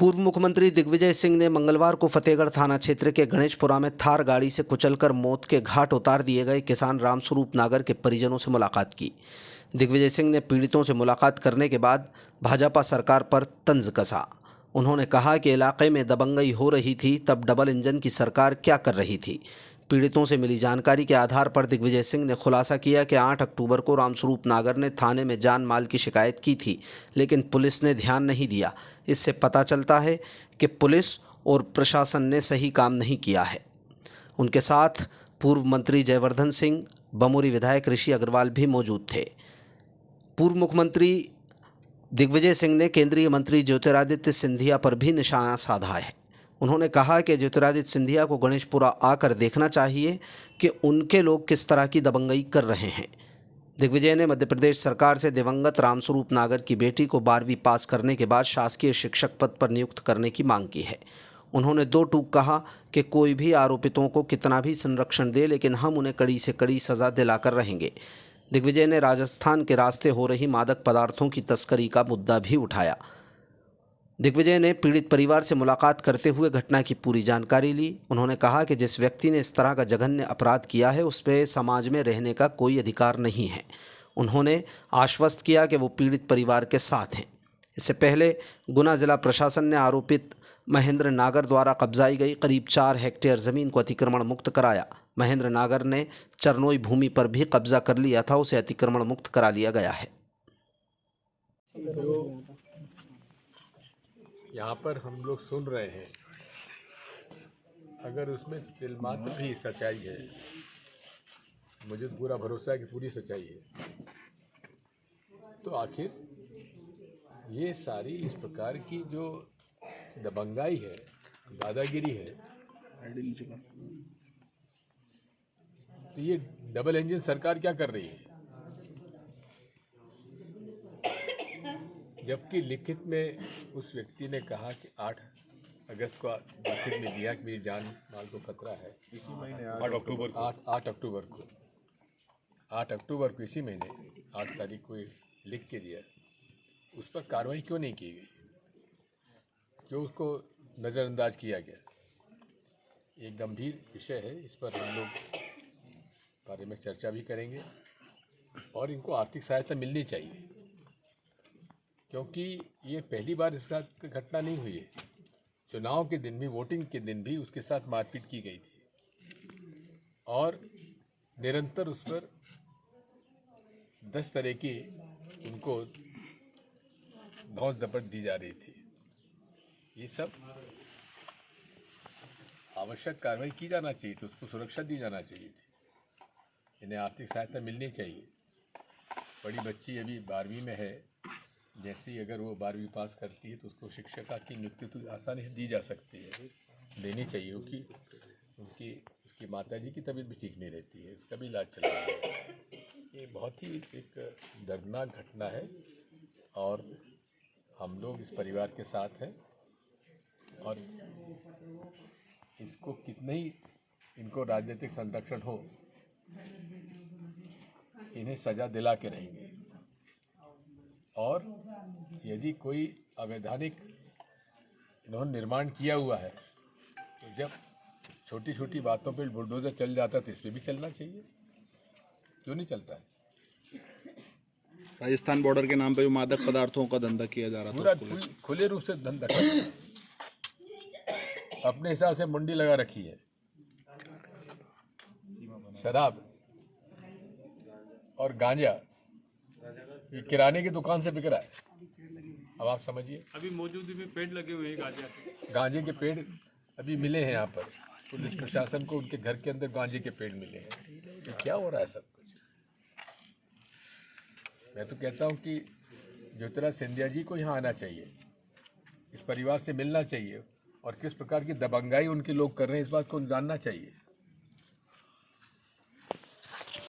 पूर्व मुख्यमंत्री दिग्विजय सिंह ने मंगलवार को फतेहगढ़ थाना क्षेत्र के गणेशपुरा में थार गाड़ी से कुचलकर मौत के घाट उतार दिए गए किसान रामस्वरूप नागर के परिजनों से मुलाकात की। दिग्विजय सिंह ने पीड़ितों से मुलाकात करने के बाद भाजपा सरकार पर तंज कसा। उन्होंने कहा कि इलाके में दबंगई हो रही थी, तब डबल इंजन की सरकार क्या कर रही थी। पीड़ितों से मिली जानकारी के आधार पर दिग्विजय सिंह ने खुलासा किया कि 8 अक्टूबर को रामस्वरूप नागर ने थाने में जान माल की शिकायत की थी, लेकिन पुलिस ने ध्यान नहीं दिया। इससे पता चलता है कि पुलिस और प्रशासन ने सही काम नहीं किया है। उनके साथ पूर्व मंत्री जयवर्धन सिंह, बमोरी विधायक ऋषि अग्रवाल भी मौजूद थे। पूर्व मुख्यमंत्री दिग्विजय सिंह ने केंद्रीय मंत्री ज्योतिरादित्य सिंधिया पर भी निशाना साधा है। उन्होंने कहा कि ज्योतिरादित्य सिंधिया को गणेशपुरा आकर देखना चाहिए कि उनके लोग किस तरह की दबंगई कर रहे हैं। दिग्विजय ने मध्य प्रदेश सरकार से दिवंगत रामस्वरूप नागर की बेटी को 12वीं पास करने के बाद शासकीय शिक्षक पद पर नियुक्त करने की मांग की है। उन्होंने दो टूक कहा कि कोई भी आरोपितों को कितना भी संरक्षण दे, लेकिन हम उन्हें कड़ी से कड़ी सज़ा दिलाकर रहेंगे। दिग्विजय ने राजस्थान के रास्ते हो रही मादक पदार्थों की तस्करी का मुद्दा भी उठाया। दिग्विजय ने पीड़ित परिवार से मुलाकात करते हुए घटना की पूरी जानकारी ली। उन्होंने कहा कि जिस व्यक्ति ने इस तरह का जघन्य अपराध किया है, उस पर समाज में रहने का कोई अधिकार नहीं है। उन्होंने आश्वस्त किया कि वो पीड़ित परिवार के साथ हैं। इससे पहले गुना जिला प्रशासन ने आरोपित महेंद्र नागर द्वारा कब्जाई गई करीब 4 हेक्टेयर ज़मीन को अतिक्रमण मुक्त कराया। महेंद्र नागर ने चरनोई भूमि पर भी कब्जा कर लिया था, उसे अतिक्रमण मुक्त करा लिया गया है। यहाँ पर हम लोग सुन रहे हैं, अगर उसमें तिलमात्र भी सच्चाई है, मुझे तो पूरा भरोसा है कि पूरी सच्चाई है, तो आखिर ये सारी इस प्रकार की जो दबंगाई है, दादागिरी है, तो ये डबल इंजन सरकार क्या कर रही है? जबकि लिखित में उस व्यक्ति ने कहा कि 8 अगस्त को लिखित में दिया कि मेरी जान माल को खतरा है। इसी महीने 8 अक्टूबर को इसी महीने 8 तारीख को लिख के दिया। उस पर कार्रवाई क्यों नहीं की गई? क्यों उसको नज़रअंदाज किया गया? एक गंभीर विषय है, इस पर हम लोग बारे में चर्चा भी करेंगे और इनको आर्थिक सहायता मिलनी चाहिए, क्योंकि ये पहली बार इस साथ घटना नहीं हुई है। चुनाव के दिन भी, वोटिंग के दिन भी उसके साथ मारपीट की गई थी और निरंतर उस पर 10 तरह की उनको धौंस दपट दी जा रही थी। ये सब आवश्यक कार्रवाई की जाना चाहिए थी, उसको सुरक्षा दी जाना चाहिए थी। इन्हें आर्थिक सहायता मिलनी चाहिए। बड़ी बच्ची अभी 12वीं में है, जैसे ही अगर वो 12वीं पास करती है तो उसको शिक्षिका की नियुक्ति तो आसानी से दी जा सकती है, देनी चाहिए, क्योंकि उसकी माताजी की तबीयत भी ठीक नहीं रहती है, उसका भी इलाज चल रहा है। ये बहुत ही एक दर्दनाक घटना है और हम लोग इस परिवार के साथ हैं और इसको कितने ही इनको राजनीतिक संरक्षण हो, इन्हें सज़ा दिला के रहेंगे। और यदि कोई अवैधानिक इन्होंने निर्माण किया हुआ है, तो जब छोटी छोटी बातों पे बुलडोजर चल जाता है तो इस पर भी चलना चाहिए। क्यों नहीं चलता है? राजस्थान बॉर्डर के नाम पे मादक पदार्थों का धंधा किया जा रहा था, पूरा खुले रूप से धंधा अपने हिसाब से मुंडी लगा रखी है। शराब और गांजा ये किराने की दुकान से बिक रहा है। अब आप समझिए, अभी मौजूद में पेड़ लगे हुए हैं गांजे के पेड़ अभी मिले हैं यहाँ पर। पुलिस प्रशासन को उनके घर के अंदर गांजे के पेड़ मिले हैं। ये क्या हो रहा है सब कुछ? मैं तो कहता हूँ कि ज्योतिरादित्य सिंधिया जी को यहाँ आना चाहिए, इस परिवार से मिलना चाहिए और किस प्रकार की दबंगाई उनके लोग कर रहे हैं इस बात को जानना चाहिए।